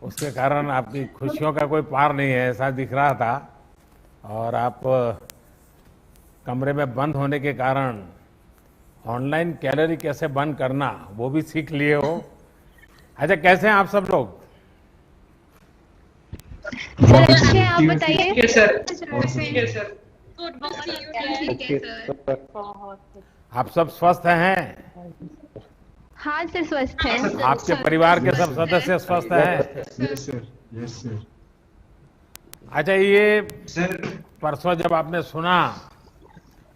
उसके कारण आपकी खुशियों का कोई पार नहीं है ऐसा दिख रहा था। और आप कमरे में बंद होने के कारण ऑनलाइन कैलोरी कैसे बर्न करना वो भी सीख लिए हो। अच्छा, कैसे हैं आप सब लोग? सर अच्छे हैं, आप बताइए। ठीक है सर। ठीक है सर। गुड ठीक है सर। आप सब स्वस्थ हैं? हाँ सर, स्वस्थ है। आपके परिवार के सब सदस्य स्वस्थ हैं? Yes sir, yes sir. अच्छा, ये सर परसों जब आपने सुना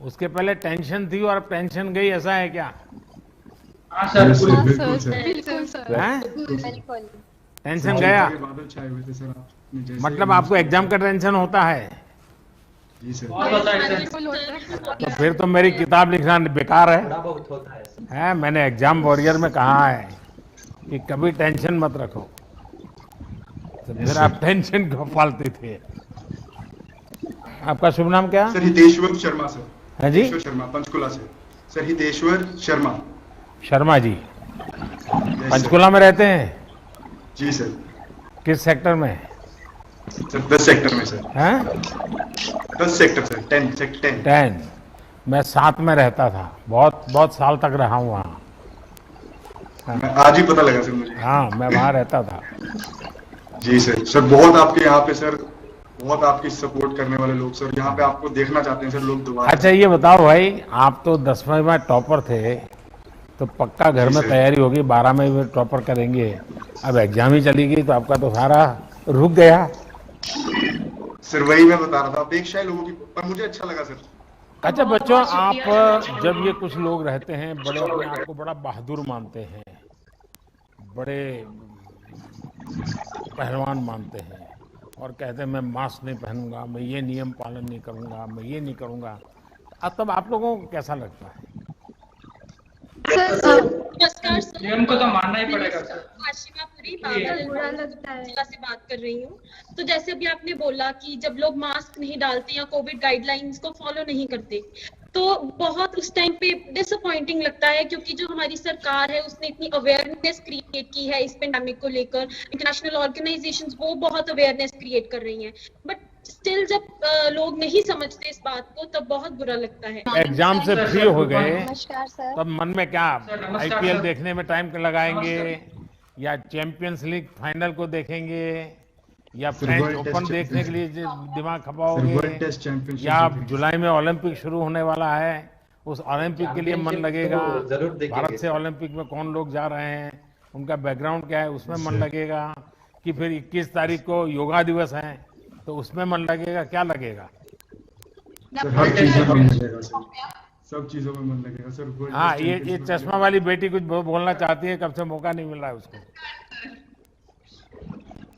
उसके पहले टेंशन थी और अब टेंशन गई, ऐसा है क्या? हाँ सर, बिल्कुल सर। बिल्कुल सर। हैं? बिल्कुल। टेंशन गया? बादल छाए हुए थे सर, आपने जैसे मतलब आपको एग्जाम का टेंशन होता है? जी सर। बहुत होता है सर। बिल्कुल होता है। तो फिर तो मेरी किताब लिखना बेकार है। मैंने एग्जाम वॉरियर में कहा है कि कभी टेंशन मत रखो, तो फिर आप टेंशन क्यों पालते थे? आपका शुभ नाम क्या सर हितेश्वर शर्मा सर। है जी? हितेश्वर शर्मा, पंचकुला से। Sir Hiteshwar Sharma. Sharma ji, yes sir. Panchkula में रहते हैं? जी सर। किस सेक्टर में? सर 10 सेक्टर में सर। हैं? 10 सेक्टर सर, 10 सेक्टर 10। 10। मैं 7 में रहता था, बहुत बहुत साल तक रहा हूँ वहाँ। मैं आज ही पता लगा सर मुझे। हाँ, मैं वहाँ रहता था। जी सर। सर बहुत आपके यहाँ पे सर, बहुत आपकी सपोर्ट करने वाले लोग सर यहाँ पे आपको देखना चाहते हैं सर लोग दोबारा। अच्छा, ये बताओ भाई, आप तो 10वीं में टॉपर थे, तो पक्का घर जी में सर। तैयारी होगी, 12वीं में टॉपर करेंगे। अब एग्जाम ही चली गई तो आपका तो सारा रुक गया। सर वही मैं बता रहा था, अपेक्षा है लोगों की, पर मुझे अच्छा लगा सर। अच्छा बच्चों, आप जब ये कुछ लोग रहते हैं बड़े अपने आप को बड़ा बहादुर मानते हैं, बड़े पहलवान मानते हैं और कहते हैं मैं मास्क नहीं पहनूंगा, मैं ये नियम पालन नहीं करूंगा, मैं ये नहीं करूंगा, अब तब आप लोगों को कैसा लगता है? सर नमस्कार सर। नियम को तो मानना ही पड़ेगा सर। आशिमा पुरी बादल बुरा लगता है। जिला से बात कर रही हूँ। तो जैसे अभी आपने बोला कि जब लोग मास्क नहीं डालते या कोविड गाइडलाइंस को फॉलो नहीं करते, तो बहुत उस टाइम पे डिसअपॉइंटिंग लगता है, क्योंकि जो हमारी सरकार है उसने इतनी अवेयरनेस क्रिएट की है इस पेंडेमिक को लेकर। इंटरनेशनल ऑर्गेनाइजेशंस वो बहुत अवेयरनेस क्रिएट कर रही हैं, बट स्टिल जब लोग नहीं समझते इस बात को तब बहुत बुरा लगता है। एग्जाम से फ्री हो गए नमस्कार सर। तब मन में क्या, सर, नमस्कार आईपीएल सर। देखने में टाइम लगाएंगे नमस्कार। या चैंपियंस लीग फाइनल को देखेंगे या sir, French world open test देखने के लिए दिमाग सर खपाओगे वर्ल्ड टेस्ट चैंपियनशिप या देखेंगे। जुलाई में ओलंपिक शुरू होने वाला है, उस ओलंपिक के लिए मन लगेगा? जरूर देखेंगे। भारत से ओलंपिक में कौन लोग जा रहे हैं, उनका बैकग्राउंड क्या है, उसमें मन लगेगा? कि फिर 21 तारीख को योगा दिवस है तो उसमें मन लगेगा? क्या लगेगा? सर हर चीजों में मन लगेगा सर, सब चीजों में मन लगेगा सर। वर्ल्ड हाँ, टेस्ट ये चैंपियनशिप चश्मा वाली बेटी कुछ बोलना चाहती है, कब से मौका नहीं मिल रहा है उसको।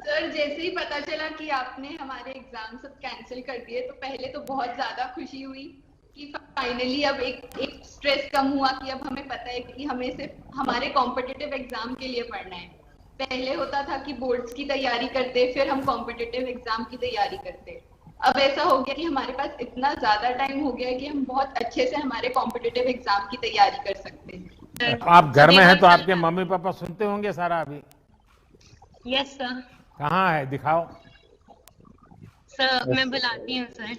सर जैसे ही पता चला कि आपने हमारे एग्जाम सब कैंसिल कर दिए तो पहले तो बहुत ज्यादा खुशी हुई कि फाइनली अब एक स्ट्रेस कम हुआ कि अब हमें पता है कि हमें सिर्फ हमारे कॉम्पिटिटिव एग्जाम के लिए पढ़ना है। पहले होता था कि बोर्ड्स की तैयारी करते फिर हम कॉम्पिटिटिव एग्जाम की तैयारी करते, अब ऐसा हो गया कि हमारे पास इतना ज्यादा टाइम हो गया है कि हम बहुत अच्छे से हमारे कॉम्पिटिटिव एग्जाम की तैयारी कर सकते हैं। आप घर में हैं तो आपके मम्मी पापा सुनते होंगे सारा अभी? Yes sir. कहाँ है, दिखाओ। सर मैं बुलाती हूँ सर।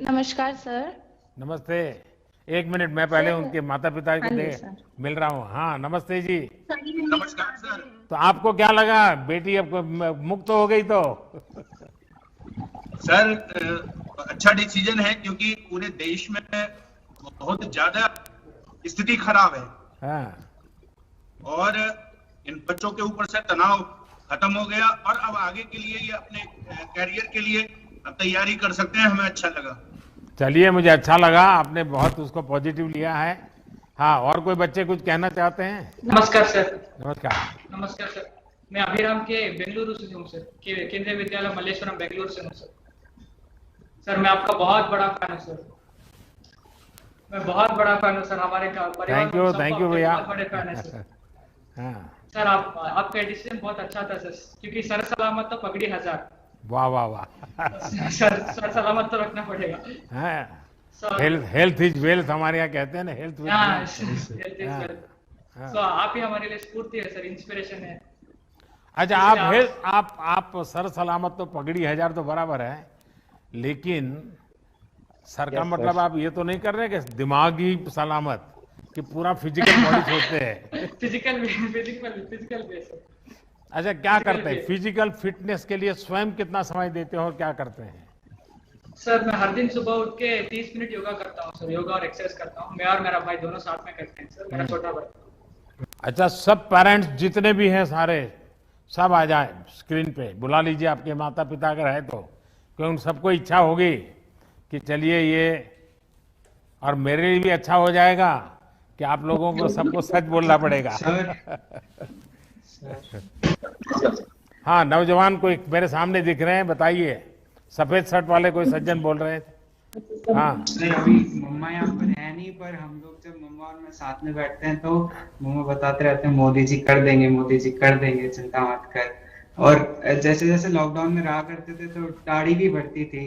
नमस्कार सर। नमस्ते। एक मिनट, मैं पहले उनके माता पिता को दे मिल रहा हूँ। हाँ नमस्ते जी। नमस्कार सर। तो आपको क्या लगा, बेटी अब मुक्त हो गई तो? सर अच्छा डिसीजन है, क्योंकि पूरे देश में बहुत ज्यादा स्थिति खराब है हाँ। और इन बच्चों के ऊपर से तनाव खत्म हो गया और अब आगे के लिए ये अपने कैरियर के लिए अब तैयारी कर सकते हैं। हमें अच्छा लगा। चलिए, मुझे अच्छा लगा, आपने बहुत उसको पॉजिटिव लिया है। हाँ, और कोई बच्चे कुछ कहना चाहते हैं? नमस्कार सर। नमस्कार। नमस्कार सर। मैं अभिराम के बेंगलुरु से हूँ सर, केंद्रीय विद्यालय मल्लेश्वरम बेंगलुरु से हूँ सर। सर मैं आपका बहुत बड़ा फैन हूँ सर, मैं बहुत बड़ा फैन हूँ सर। हमारे परिवार थैंक यू भैया। बहुत बड़े फैन है सर। हाँ। सर आपका डिसीजन बहुत अच्छा था सर, क्योंकि सर सलामत तो पगड़ी हजार। वाह वाह वाह। सर सलामत तो रखना पड़ेगा। हाँ, सर हेल्थ इज वेल्थ हमारे यहाँ कहते हैं ना, हेल्थ हाँ, वेल्थ। सो आप ही हमारे लिए स्फूर्ति है सर, इंस्पिरेशन है। अच्छा, आप सर सलामत तो पगड़ी 1000 तो बराबर है, लेकिन सर का मतलब आप ये तो नहीं कर रहे कि दिमागी सलामत, कि पूरा फिजिकल बॉडी सोचते हैं? Physical base. अच्छा, क्या करते हैं फिजिकल फिटनेस के लिए? स्वयं कितना समय देते हो और क्या करते हैं? सर मैं हर दिन सुबह उठ के 30 मिनट योगा करता हूँ सर, योगा और एक्सरसाइज करता हूँ। मैं और मेरा भाई दोनों साथ में करते हैं सर, मेरा छोटा भाई। अच्छा, सब पेरेंट्स जितने भी हैं सारे, सब आ जाए स्क्रीन पे, बुला लीजिए आपके माता पिता अगर है तो, क्योंकि उन सबको इच्छा होगी कि चलिए ये, और मेरे लिए भी अच्छा हो जाएगा कि आप लोगों को सबको सच बोलना पड़ेगा। हाँ, नौजवान कोई मेरे सामने दिख रहे हैं, बताइए। सफेद शर्ट वाले कोई सज्जन बोल रहे थे। हाँ सर, अभी मम्मा यहाँ पर है नहीं, पर हम लोग जब मम्मा और मैं साथ में बैठते हैं तो मम्मा बताते रहते हैं मोदी जी कर देंगे, मोदी जी कर देंगे, चिंता मत कर। और जैसे जैसे लॉकडाउन में रहा करते थे तो दाढ़ी भी बढ़ती थी,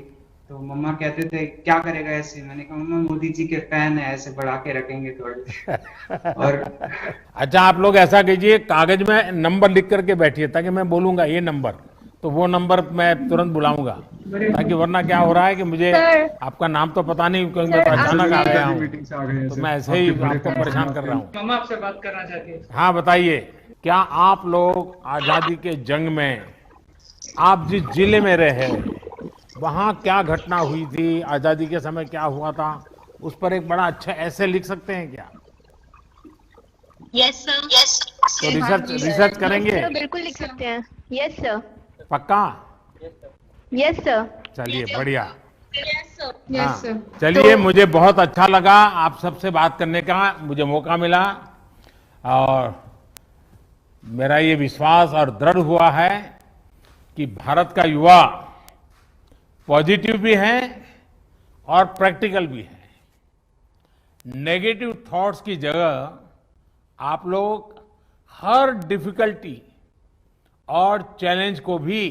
तो मम्मा कहते थे क्या करेगा ऐसे? मैंने कहा मम्मा मोदी जी के फैन है, ऐसे बढ़ा के रखेंगे थोड़े। और अच्छा, आप लोग ऐसा कीजिए, कागज में नंबर लिख करके बैठिए, ताकि मैं बोलूंगा ये नंबर, तो वो नंबर मैं तुरंत बुलाऊंगा, ताकि वरना क्या हो रहा है कि मुझे आपका नाम तो पता नहीं, क्योंकि मैं तो अचानक आ गया हूँ, तो मैं ऐसे ही आपको परेशान कर रहा हूँ। मम्मा आपसे बात करना चाहती है। हाँ बताइए, क्या आप लोग आजादी के जंग में, आप जिस जिले में रहे, वहाँ क्या घटना हुई थी, आजादी के समय क्या हुआ था, उस पर एक बड़ा अच्छा ऐसे लिख सकते हैं क्या? Yes sir. यस तो रिसर्च करेंगे? बिल्कुल लिख सकते हैं। Yes sir. पक्का? Yes sir. चलिए, बढ़िया। Yes sir. चलिए, मुझे बहुत अच्छा लगा आप सबसे बात करने का मुझे मौका मिला, और मेरा ये विश्वास और दृढ़ हुआ है कि भारत का युवा पॉजिटिव भी है और प्रैक्टिकल भी है। नेगेटिव थॉट्स की जगह आप लोग हर डिफिकल्टी और चैलेंज को भी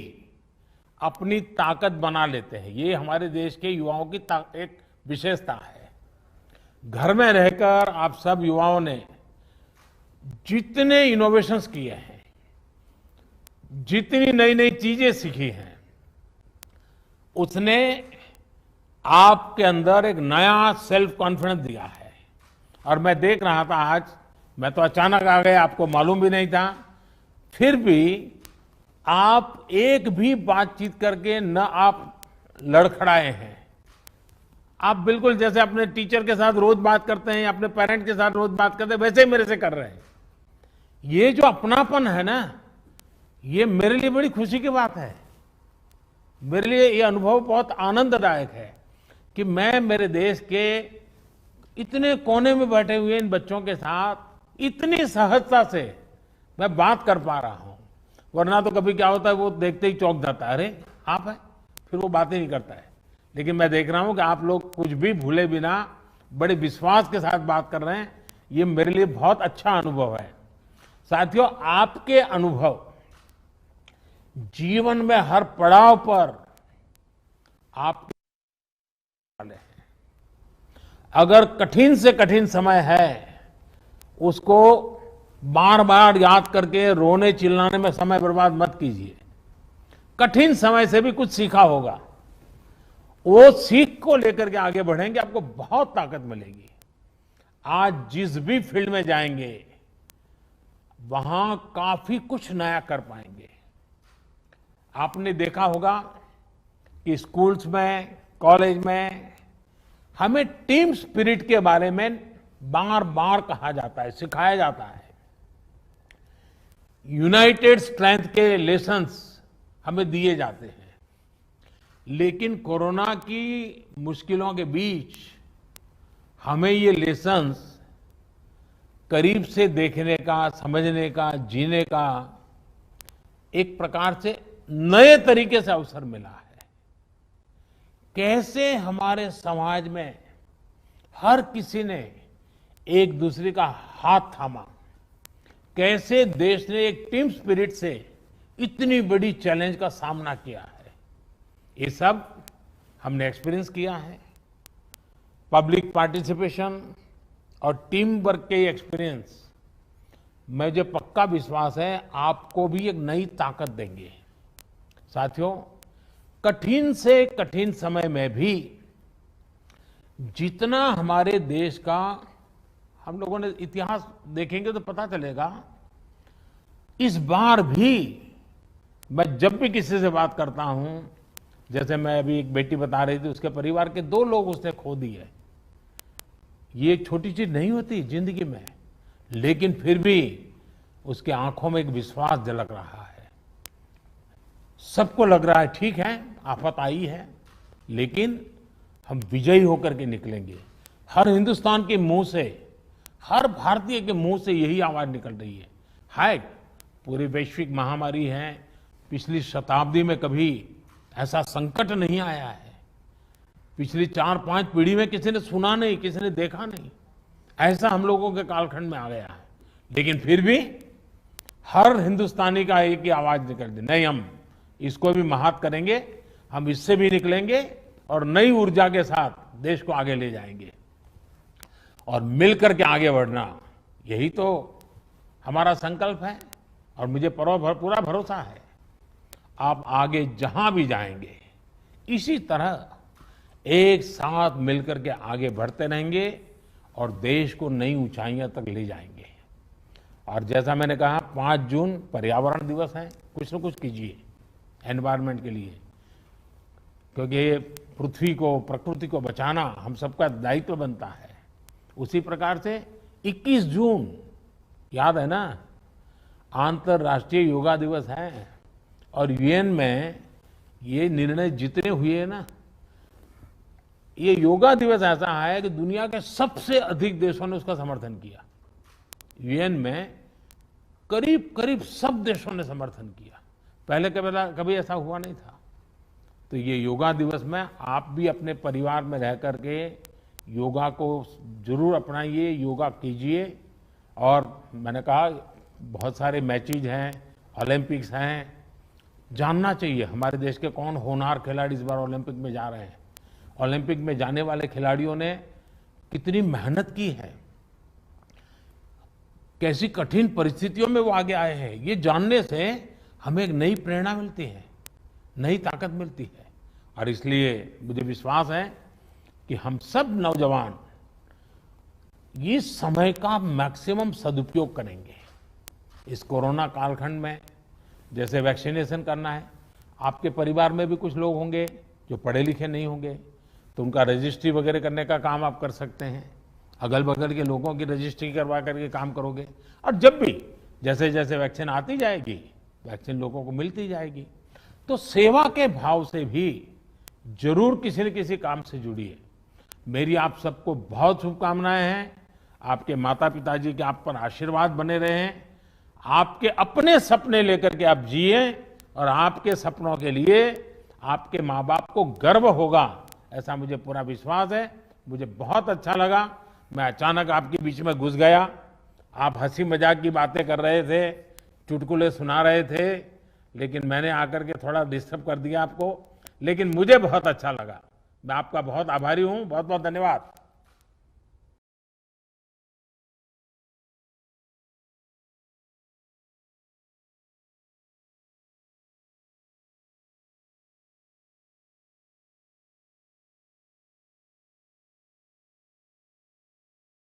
अपनी ताकत बना लेते हैं। ये हमारे देश के युवाओं की एक विशेषता है। घर में रहकर आप सब युवाओं ने जितने इनोवेशंस किए हैं, जितनी नई नई चीजें सीखी हैं, उसने आपके अंदर एक नया सेल्फ कॉन्फिडेंस दिया है। और मैं देख रहा था आज, मैं तो अचानक आ गया, आपको मालूम भी नहीं था, फिर भी आप एक भी बातचीत करके न आप लड़खड़ाए हैं। आप बिल्कुल जैसे अपने टीचर के साथ रोज बात करते हैं, अपने पेरेंट के साथ रोज बात करते हैं, वैसे ही मेरे से कर रहे हैं। ये जो अपनापन है ना, ये मेरे लिए बड़ी खुशी की बात है। मेरे लिए ये अनुभव बहुत आनंददायक है कि मैं मेरे देश के इतने कोने में बैठे हुए इन बच्चों के साथ इतनी सहजता से मैं बात कर पा रहा हूं। वरना तो कभी क्या होता है, वो देखते ही चौंक जाता है, अरे आप है, फिर वो बातें नहीं करता है। लेकिन मैं देख रहा हूं कि आप लोग कुछ भी भूले बिना बड़े विश्वास के साथ बात कर रहे हैं। ये मेरे लिए बहुत अच्छा अनुभव है। साथियों, आपके अनुभव जीवन में हर पड़ाव पर आप वाले हैं। अगर कठिन से कठिन समय है, उसको बार बार याद करके रोने चिल्लाने में समय बर्बाद मत कीजिए। कठिन समय से भी कुछ सीखा होगा, वो सीख को लेकर के आगे बढ़ेंगे, आपको बहुत ताकत मिलेगी। आज जिस भी फील्ड में जाएंगे, वहां काफी कुछ नया कर पाएंगे। आपने देखा होगा कि स्कूल्स में, कॉलेज में हमें टीम स्पिरिट के बारे में बार बार कहा जाता है, सिखाया जाता है। यूनाइटेड स्ट्रेंथ के लेसन्स हमें दिए जाते हैं। लेकिन कोरोना की मुश्किलों के बीच हमें ये लेसन्स करीब से देखने का, समझने का, जीने का एक प्रकार से नए तरीके से अवसर मिला है। कैसे हमारे समाज में हर किसी ने एक दूसरे का हाथ थामा, कैसे देश ने एक टीम स्पिरिट से इतनी बड़ी चैलेंज का सामना किया है, ये सब हमने एक्सपीरियंस किया है। पब्लिक पार्टिसिपेशन और टीम वर्क के एक्सपीरियंस मुझे पक्का विश्वास है आपको भी एक नई ताकत देंगे। साथियों, कठिन से कठिन समय में भी जितना हमारे देश का हम लोगों ने इतिहास देखेंगे तो पता चलेगा, इस बार भी मैं जब भी किसी से बात करता हूं, जैसे मैं अभी एक बेटी बता रही थी, उसके परिवार के 2 लोग उसने खो दिए। ये एक छोटी चीज नहीं होती जिंदगी में, लेकिन फिर भी उसके आंखों में एक विश्वास झलक रहा है। सबको लग रहा है ठीक है, आफत आई है, लेकिन हम विजयी होकर के निकलेंगे। हर हिंदुस्तान के मुंह से, हर भारतीय के मुंह से यही आवाज निकल रही है। हाय, पूरी वैश्विक महामारी है, पिछली शताब्दी में कभी ऐसा संकट नहीं आया है। पिछली 4-5 पीढ़ी में किसी ने सुना नहीं, किसी ने देखा नहीं, ऐसा हम लोगों के कालखंड में आ गया है। लेकिन फिर भी हर हिंदुस्तानी का एक ही आवाज निकल दी, नहीं, हम इसको भी महात करेंगे, हम इससे भी निकलेंगे और नई ऊर्जा के साथ देश को आगे ले जाएंगे। और मिलकर के आगे बढ़ना, यही तो हमारा संकल्प है। और मुझे पूरा भरोसा है आप आगे जहां भी जाएंगे, इसी तरह एक साथ मिलकर के आगे बढ़ते रहेंगे और देश को नई ऊंचाइयां तक ले जाएंगे। और जैसा मैंने कहा, 5 जून पर्यावरण दिवस है, कुछ न कुछ कीजिए एनवायरनमेंट के लिए, क्योंकि ये पृथ्वी को, प्रकृति को बचाना हम सबका दायित्व बनता है। उसी प्रकार से 21 जून याद है ना, अंतर्राष्ट्रीय योगा दिवस है। और यूएन में ये निर्णय जितने हुए ना, ये योगा दिवस ऐसा है कि दुनिया के सबसे अधिक देशों ने उसका समर्थन किया। यूएन में करीब करीब सब देशों ने समर्थन किया। पहले कभी ऐसा हुआ नहीं था। तो ये योगा दिवस में आप भी अपने परिवार में रह करके योगा को जरूर अपनाइए, योगा कीजिए। और मैंने कहा बहुत सारे मैचेज हैं, ओलंपिक्स हैं, जानना चाहिए हमारे देश के कौन होनहार खिलाड़ी इस बार ओलंपिक में जा रहे हैं। ओलंपिक में जाने वाले खिलाड़ियों ने कितनी मेहनत की है, कैसी कठिन परिस्थितियों में वो आगे आए हैं, ये जानने से हमें एक नई प्रेरणा मिलती है, नई ताकत मिलती है। और इसलिए मुझे विश्वास है कि हम सब नौजवान इस समय का मैक्सिमम सदुपयोग करेंगे। इस कोरोना कालखंड में जैसे वैक्सीनेशन करना है, आपके परिवार में भी कुछ लोग होंगे जो पढ़े लिखे नहीं होंगे, तो उनका रजिस्ट्री वगैरह करने का काम आप कर सकते हैं। अगल बगल के लोगों की रजिस्ट्री करवा करके काम करोगे। और जब भी जैसे जैसे वैक्सीन आती जाएगी, वैक्सीन लोगों को मिलती जाएगी, तो सेवा के भाव से भी जरूर किसी न किसी काम से जुड़िए। मेरी आप सबको बहुत शुभकामनाएं हैं। आपके माता पिताजी के आप पर आशीर्वाद बने रहे हैं। आपके अपने सपने लेकर के आप जिए और आपके सपनों के लिए आपके माँ बाप को गर्व होगा, ऐसा मुझे पूरा विश्वास है। मुझे बहुत अच्छा लगा, मैं अचानक आपके बीच में घुस गया। आप हंसी मजाक की बातें कर रहे थे, चुटकुले सुना रहे थे, लेकिन मैंने आकर के थोड़ा डिस्टर्ब कर दिया आपको, लेकिन मुझे बहुत अच्छा लगा। मैं आपका बहुत आभारी हूँ। बहुत बहुत धन्यवाद।